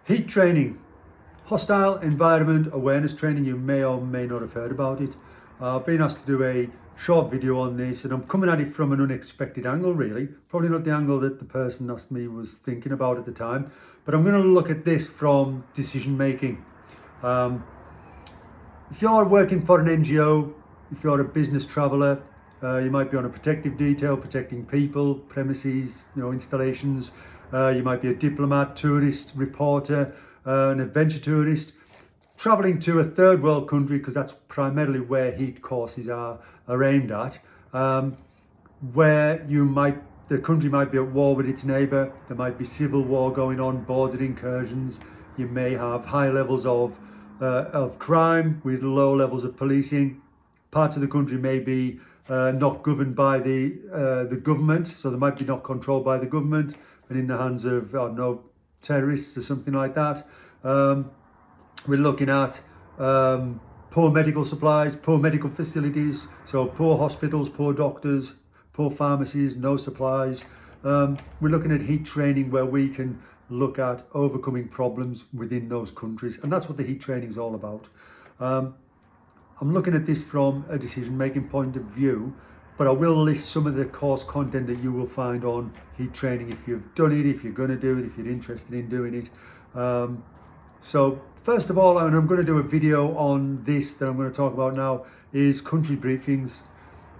Heat training, hostile environment awareness training. You may or may not have heard about it. I've been asked to do a short video on this, and I'm coming at it from an unexpected angle, really. Probably not the angle that the person asked me was thinking about at the time, but I'm going to look at this from decision making. If you're working for an NGO, if you're a business traveller, you might be on a protective detail, protecting people, premises, installations. You might be a diplomat, tourist, reporter, an adventure tourist, travelling to a third world country, because that's primarily where heat courses are aimed at, where the country might be at war with its neighbour. There might be civil war going on, border incursions. You may have high levels of crime with low levels of policing. Parts of the country may be not governed by the government, so they might be not controlled by the government and in the hands of, I don't know, terrorists or something like that. We're looking at poor medical supplies, poor medical facilities, so poor hospitals, poor doctors, poor pharmacies, no supplies. We're looking at heat training, where we can look at overcoming problems within those countries, and that's what the heat training is all about. I'm looking at this from a decision-making point of view, but I will list some of the course content that you will find on heat training if you've done it, if you're going to do it, if you're interested in doing it. So first of all, and I'm going to do a video on this that I'm going to talk about now, is country briefings.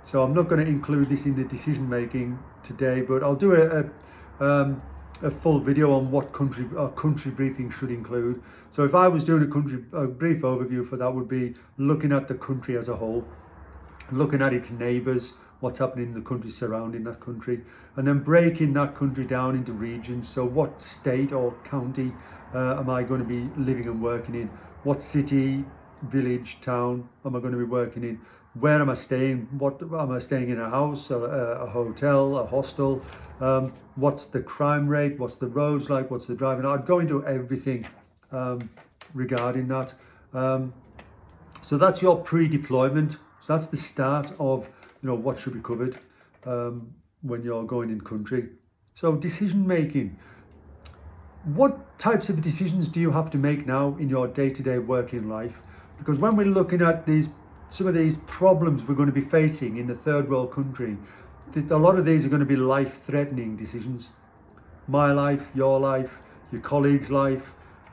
So I'm not going to include this in the decision making today, but I'll do a full video on what country briefing should include. So if I was doing a brief overview for that, would be looking at the country as a whole, looking at its neighbours, what's happening in the country surrounding that country, and then breaking that country down into regions. So what state or county am I going to be living and working in? What city, village, town am I going to be working in? Where am I staying? What am I staying in? A house, a hotel, a hostel? What's the crime rate? What's the roads like? What's the driving? I'd go into everything regarding that. So that's your pre-deployment. So that's the start of what should be covered when you're going in country. So decision making. What types of decisions do you have to make now in your day-to-day working life? Because when we're looking at some of these problems we're going to be facing in the third world country, a lot of these are going to be life-threatening decisions. My life, your colleague's life,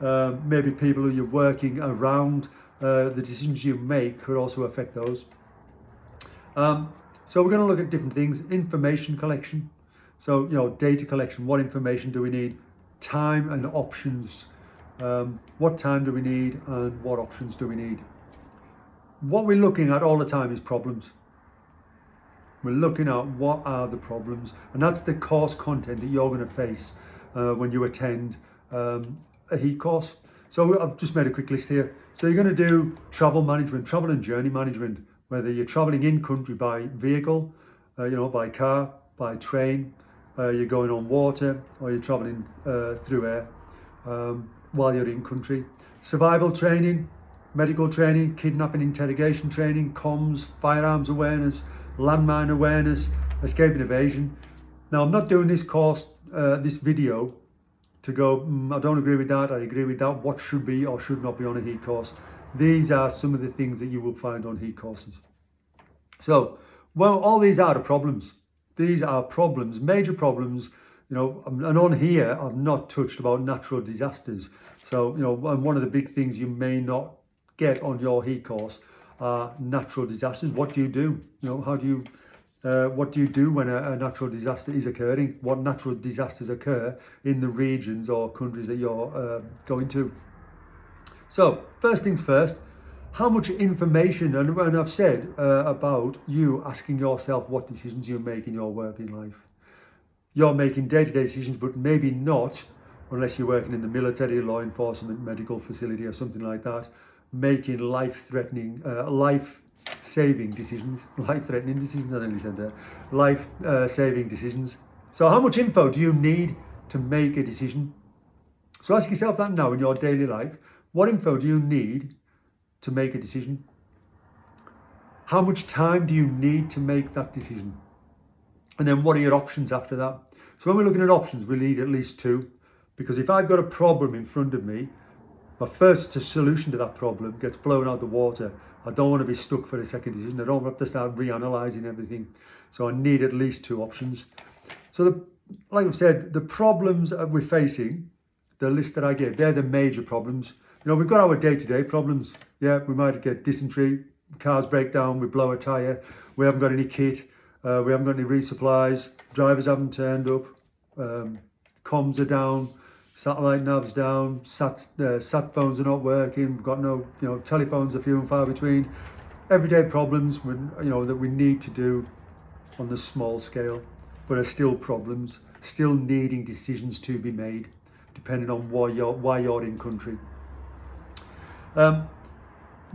maybe people who you're working around. The decisions you make could also affect those. So we're going to look at different things. Information collection. So, data collection. What information do we need? Time and options. What time do we need and what options do we need? What we're looking at all the time is problems. We're looking at what are the problems, and that's the course content that you're going to face when you attend a heat course. So I've just made a quick list here. So you're going to do travel management, travel and journey management, whether you're traveling in country by vehicle, by car, by train, you're going on water, or you're traveling through air while you're in country. Survival training, medical training, kidnapping interrogation training, comms, firearms awareness, landmine awareness, escape and evasion. Now, I'm not doing this course, this video to go, I don't agree with that, I agree with that, what should be or should not be on a heat course. These are some of the things that you will find on heat courses. So, well, all these are the problems. These are problems, major problems, and on here I've not touched about natural disasters. So, and one of the big things you may not get on your heat course are natural disasters. What do you do? What do you do when a natural disaster is occurring? What natural disasters occur in the regions or countries that you're going to? So first things first, how much information, and I've said about you asking yourself what decisions you make in your working life. You're making day-to-day decisions, but maybe not, unless you're working in the military, law enforcement, medical facility or something like that, making life-threatening, life-saving decisions. Life-threatening decisions, I nearly said that. Life-saving decisions. So how much info do you need to make a decision? So ask yourself that now in your daily life. What info do you need to make a decision? How much time do you need to make that decision? And then what are your options after that? So when we're looking at options, we need at least two, Because if I've got a problem in front of me, my first solution to that problem gets blown out the water. I don't want to be stuck for a second decision. I don't have to start reanalyzing everything. So I need at least two options. So like I've said, the problems that we're facing, the list that I gave, they're the major problems. We've got our day-to-day problems. Yeah, we might get dysentery, cars break down, we blow a tyre, we haven't got any kit, we haven't got any resupplies, drivers haven't turned up, comms are down, satellite nav's down, sat phones are not working, we've got no, telephones are few and far between. Everyday problems, that we need to do on the small scale, but are still problems, still needing decisions to be made, depending on why you're in country.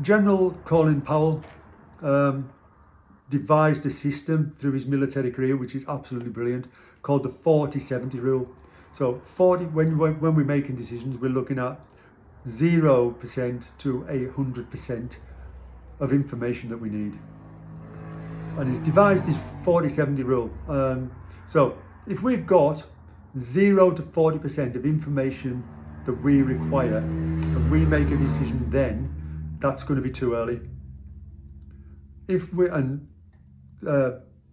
General Colin Powell devised a system through his military career, which is absolutely brilliant, called the 40-70 rule. So 40, when we're making decisions, we're looking at 0% to 100% of information that we need. And he's devised this 40-70 rule. So if we've got 0 to 40% of information that we require, and we make a decision then, that's going to be too early.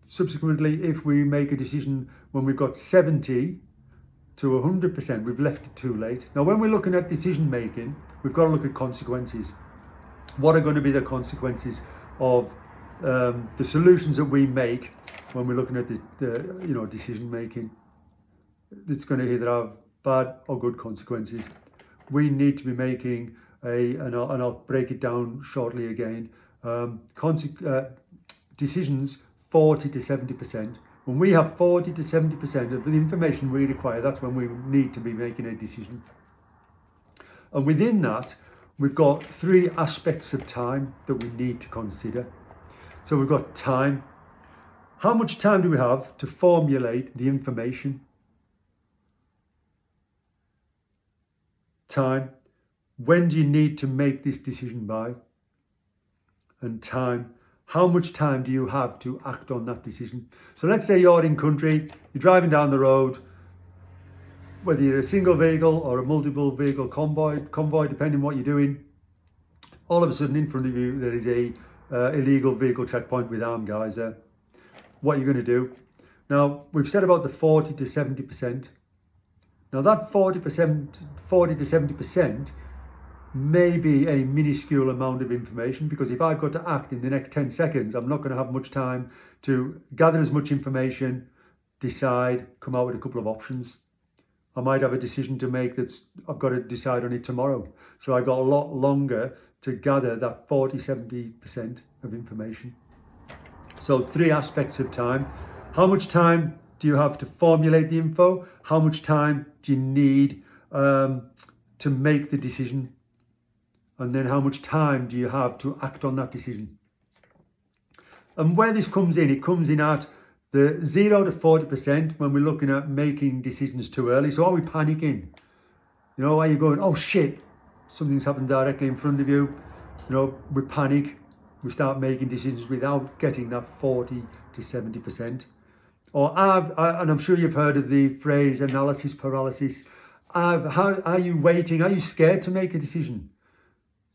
Subsequently, if we make a decision when we've got 70 to 100%, we've left it too late. Now, when we're looking at decision making, we've got to look at consequences. What are going to be the consequences of the solutions that we make when we're looking at the decision making? It's going to either have bad or good consequences. We need to be making and I'll break it down shortly again, decisions 40 to 70%. When we have 40 to 70% of the information we require, that's when we need to be making a decision. And within that, we've got three aspects of time that we need to consider. So we've got time. How much time do we have to formulate the information? Time. When do you need to make this decision by? And time. How much time do you have to act on that decision? So let's say you're in country, you're driving down the road, whether you're a single vehicle or a multiple vehicle convoy, depending on what you're doing, all of a sudden in front of you there is a illegal vehicle checkpoint with armed guys there. What are you going to do? Now, we've said about the 40 to 70%. Now that 40 to 70% may be a minuscule amount of information, because if I've got to act in the next 10 seconds, I'm not going to have much time to gather as much information, decide, come out with a couple of options. I might have a decision to make I've got to decide on it tomorrow. So I've got a lot longer to gather that 40-70% of information. So three aspects of time. How much time do you have to formulate the info? How much time do you need to make the decision? And then how much time do you have to act on that decision? And where this comes in, it comes in at the 0 to 40% when we're looking at making decisions too early. So are we panicking? Are you going, oh shit, something's happened directly in front of you? We panic, we start making decisions without getting that 40 to 70%. Or and I'm sure you've heard of the phrase analysis paralysis. How are you waiting? Are you scared to make a decision?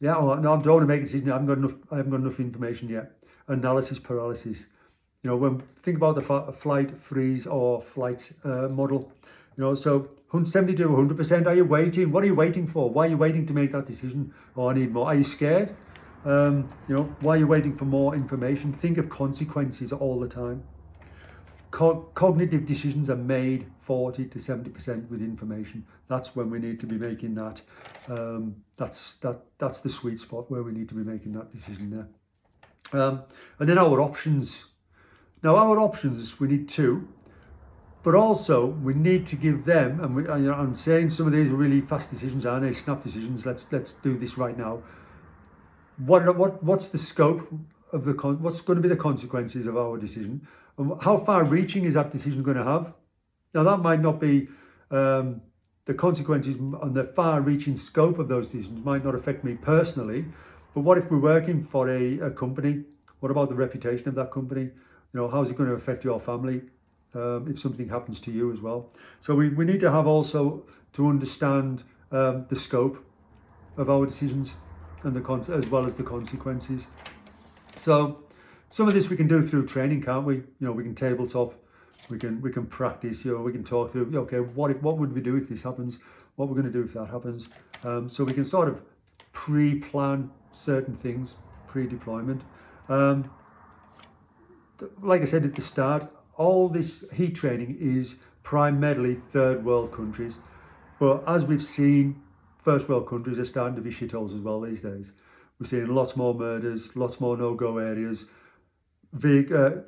Yeah, no, I don't want to make a decision. I haven't got enough information yet. Analysis paralysis. Think about the flight freeze or flight model. So 70 to 100%. Are you waiting? What are you waiting for? Why are you waiting to make that decision? Oh, I need more. Are you scared? Why are you waiting for more information? Think of consequences all the time. Cognitive decisions are made 40 to 70% with information. That's when we need to be making that. That's the sweet spot where we need to be making that decision there. And then our options. Now our options, we need two, but also we need to give them. And I'm saying some of these are really fast decisions, aren't they? Snap decisions. Let's do this right now. What's the scope of what's going to be the consequences of our decision? And how far-reaching is that decision going to have? Now, that might not be the consequences and the far-reaching scope of those decisions might not affect me personally, but what if we're working for a company? What about the reputation of that company? How's it going to affect your family if something happens to you as well? So we need to have also to understand the scope of our decisions and as well as the consequences. So some of this we can do through training, can't we? We can tabletop, we can practice. We can talk through. Okay, what would we do if this happens? What we're going to do if that happens? So we can sort of pre-plan certain things, pre-deployment. Like I said at the start, all this heat training is primarily third world countries, but as we've seen, first world countries are starting to be shitholes as well these days. We're seeing lots more murders, lots more no-go areas. You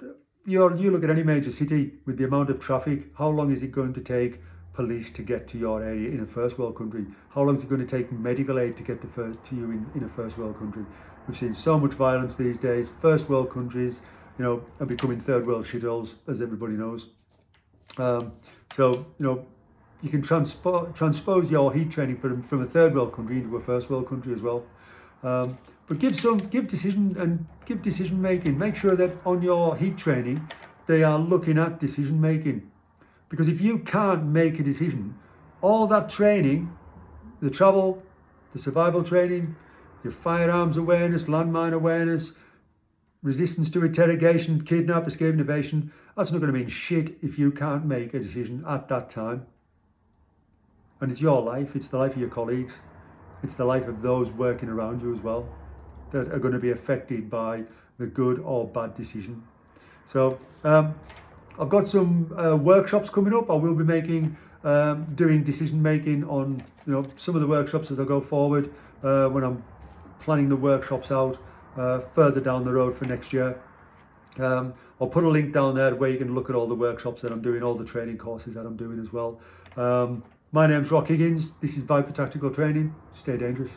look at any major city with the amount of traffic, how long is it going to take police to get to your area in a first world country? How long is it going to take medical aid to get to you in a first world country? We've seen so much violence these days. First world countries, are becoming third world shitholes, as everybody knows. So, you can transpose your heat training from a third world country into a first world country as well. But give decision making. Make sure that on your heat training, they are looking at decision making. Because if you can't make a decision, all that training, the travel, the survival training, your firearms awareness, landmine awareness, resistance to interrogation, kidnap, escape, and evasion, that's not going to mean shit if you can't make a decision at that time. And it's your life, it's the life of your colleagues, it's the life of those working around you as well that are going to be affected by the good or bad decision. So I've got some workshops coming up. I will be doing decision making on some of the workshops as I go forward when I'm planning the workshops out further down the road for next year. I'll put a link down there where you can look at all the workshops that I'm doing, all the training courses that I'm doing as well. My name's Rock Higgins. This is Viper Tactical Training. Stay dangerous.